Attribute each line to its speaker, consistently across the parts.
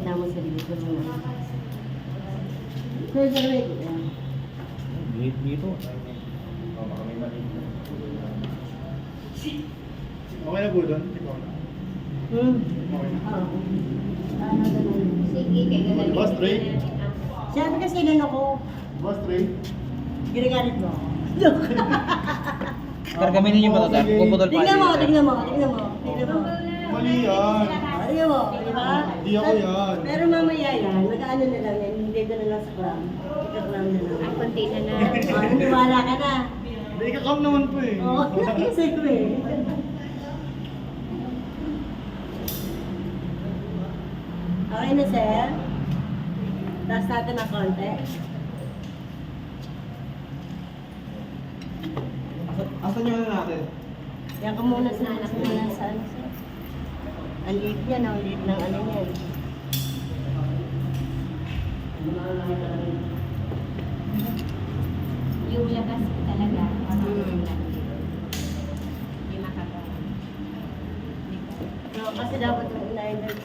Speaker 1: Tignan mo sarili ko muna. Sir, sir,
Speaker 2: Dito. Okay na po doon? Ikaw na.
Speaker 1: Hmm.
Speaker 2: Okay na.
Speaker 1: Oo. Ano ganun?
Speaker 3: Sige, kaya gagawin.
Speaker 2: Boss, Trey?
Speaker 1: Siyempre kasi ilan ako.
Speaker 2: Boss, Trey?
Speaker 1: Ginagamit mo.
Speaker 4: Kargamitin niyo ba ito, sir? Puputol pa.
Speaker 1: Tingnan mo, tingnan mo, tingnan mo. Tingnan mo.
Speaker 2: Mali yan.
Speaker 1: Tingnan mo, di ba?
Speaker 2: Hindi ako yan.
Speaker 1: Pero mamaya yan, mag-ano na lang yan, hindi ko na lang sa clam. Ika-clam na lang.
Speaker 3: Ang konti na na.
Speaker 1: Naniwala ka na.
Speaker 2: Hindi, kakam naman po eh.
Speaker 1: Oo, kasi ko eh. Okay na, sir. Taas natin ng konti.
Speaker 4: Asan yung ano natin?
Speaker 1: Yan ka muna sa anak mo na sa ano, sir. Ang liit yan, ang liit ng ano yan.
Speaker 3: Yung labas talaga. Hindi makagawa.
Speaker 1: No, kasi dapat yung unahin dahil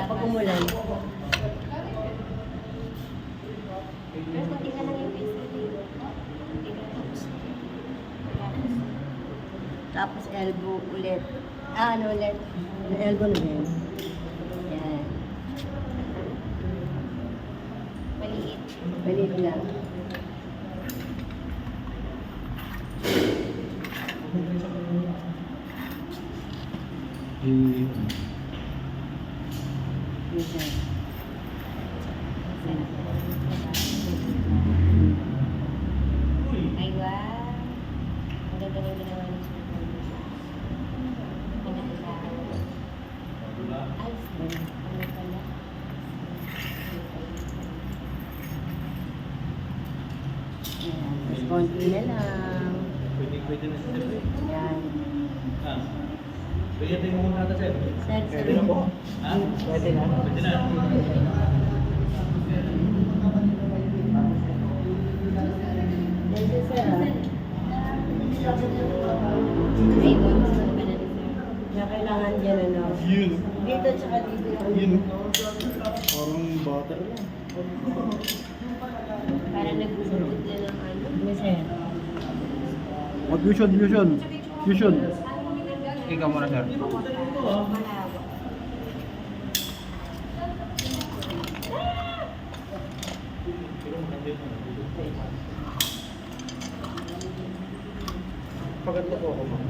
Speaker 1: pag umulan.
Speaker 3: Pero konti na lang yung face. Hindi ka tapos.
Speaker 1: Tapos elbow ulit. Ah, ano ulit? Elbow na din. Yan.
Speaker 3: Maliit.
Speaker 1: Maliit lang. Yan, sir.
Speaker 3: Ay, wow. Ang ganda ng ginawa ni Sir. Pinakita. Ay, ano pala?
Speaker 1: Yan. Mas konti na lang.
Speaker 2: Pwede na siya.
Speaker 1: Yan.
Speaker 2: Pwede tayo muna natin sir.
Speaker 1: Sir, sir.
Speaker 2: Pwede na po? Ha?
Speaker 4: Pwede na.
Speaker 2: Pwede na.
Speaker 1: Yan, sir, sir. ah.
Speaker 3: Ay, wow. Mas ano ba na ni Sir?
Speaker 1: Kaya kailangan dyan, ano.
Speaker 2: Yun.
Speaker 1: Dito, tsaka dito.
Speaker 2: Yun. Parang butter lang.
Speaker 3: Parang nagbubukod na ng ano.
Speaker 1: Yes, sir.
Speaker 2: Fusion, fusion. Fusion.
Speaker 4: Ikaw muna, sir.
Speaker 3: Malawak.
Speaker 4: Pagatlo po ako, ma'am.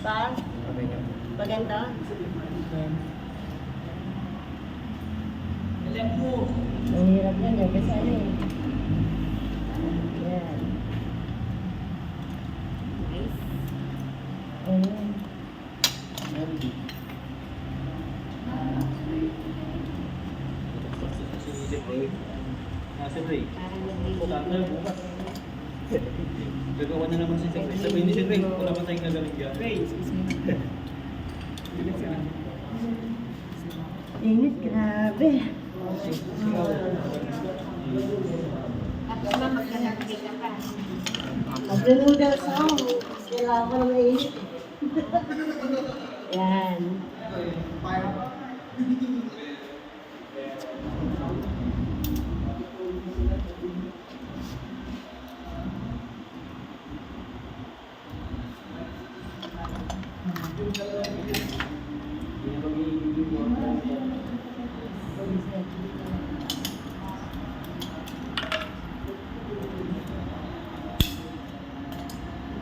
Speaker 1: Pa?
Speaker 4: Sabi niyo.
Speaker 1: Maganda? Ang hirap yan eh, kasi ano eh. Yan.
Speaker 3: Nice.
Speaker 1: Ayun.
Speaker 2: Nasa Ray.
Speaker 3: Parang
Speaker 2: Tanda
Speaker 3: nagbibigay.
Speaker 2: bukas. Gagawa na naman si Sir Ray. Sabihin ni Sir Ray, wala pa tayong gagawin yan. Ray,
Speaker 1: Init, grabe.
Speaker 3: Tapos ma'am, maglalagay ka pa.
Speaker 1: Mag-noodles ako. Kailangan ko na mainit. Yan.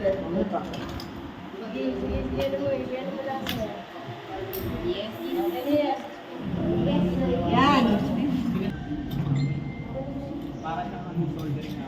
Speaker 1: Ano pa?
Speaker 3: Yes.
Speaker 1: Yan.
Speaker 4: Para sa ano, soldering na.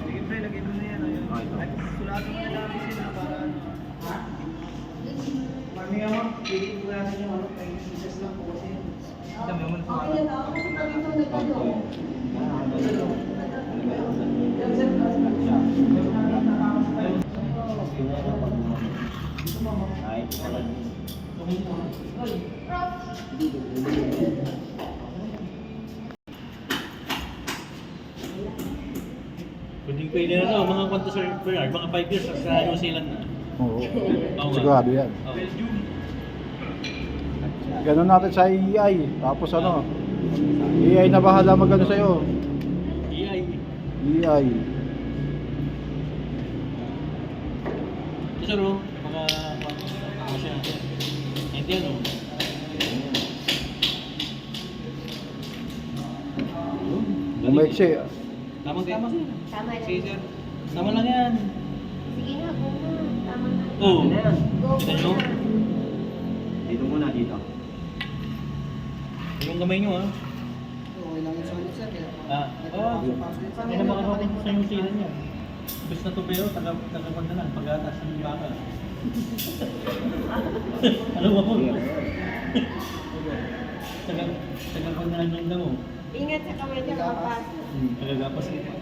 Speaker 2: sige pre, lagay mo na yan. Ayun. At sulatan mo na namin sila para
Speaker 4: Mamaya mo, piliin ko natin yung ano, kay Jesus lang po kasi. Dami mo na sa
Speaker 1: Okay lang ako sa pagkito nagkano.
Speaker 2: Pwede na to, mga kwento Sir Bernard, mga 5 years sa New Zealand na.
Speaker 5: Oo.
Speaker 2: Oo nga.
Speaker 5: Sigurado yan.
Speaker 2: Oo.
Speaker 5: Ganun natin sa EI. Tapos ano, EI na bahala magano sa'yo.
Speaker 2: EI.
Speaker 5: EI.
Speaker 2: Sir, oh, mga siya. Hindi ano.
Speaker 5: Umeksi.
Speaker 2: Tama siya.
Speaker 3: Tama lang.
Speaker 2: Sige, sir. Tama lang yan.
Speaker 3: Sige na, go na. Tama na.
Speaker 2: Oo.
Speaker 3: Go
Speaker 2: Kita
Speaker 3: na.
Speaker 2: nyo?
Speaker 6: Dito muna, dito.
Speaker 2: Yung kamay nyo, ha?
Speaker 4: Okay lang yung solid sir. Kaya
Speaker 2: Ah, oo. Hindi na makakapag sa New Zealand yan. Bus na tubero, taga-pag na lang, pag-atas ng baka. Alam mo ko? Taga-pag na lang yung damo.
Speaker 3: Ingat sa kamay niya kapapasok.
Speaker 2: Tagagapas kita.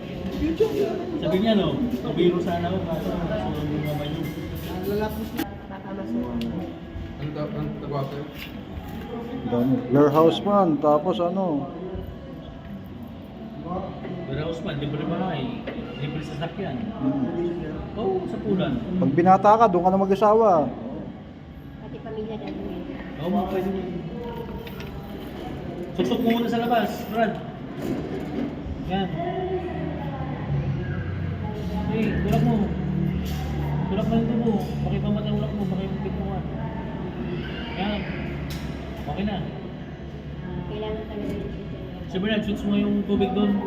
Speaker 2: Sabi niya, no? Tubero sana ako, kaso sunod yung kamay nyo.
Speaker 4: lalapos na.
Speaker 3: Baka masuha.
Speaker 5: Dami. Warehouse man. Tapos ano.
Speaker 2: Pero Osman, libre bahay. Libre sasakyan.
Speaker 5: mm.
Speaker 2: Oo, sa pulan.
Speaker 5: Pag binata ka, doon ka na mag-asawa.
Speaker 3: Pati pamilya natin.
Speaker 2: Oo, mga pwede mo. Tutok mo muna sa labas, Brad. Yan. Hey, tulak mo. Tulak mo yung tubo. Pakipamata yung ulak mo, pakipapit mo. Yan. Okay na.
Speaker 3: Kailangan talaga yung
Speaker 2: Si Bernard, switch mo yung tubig doon.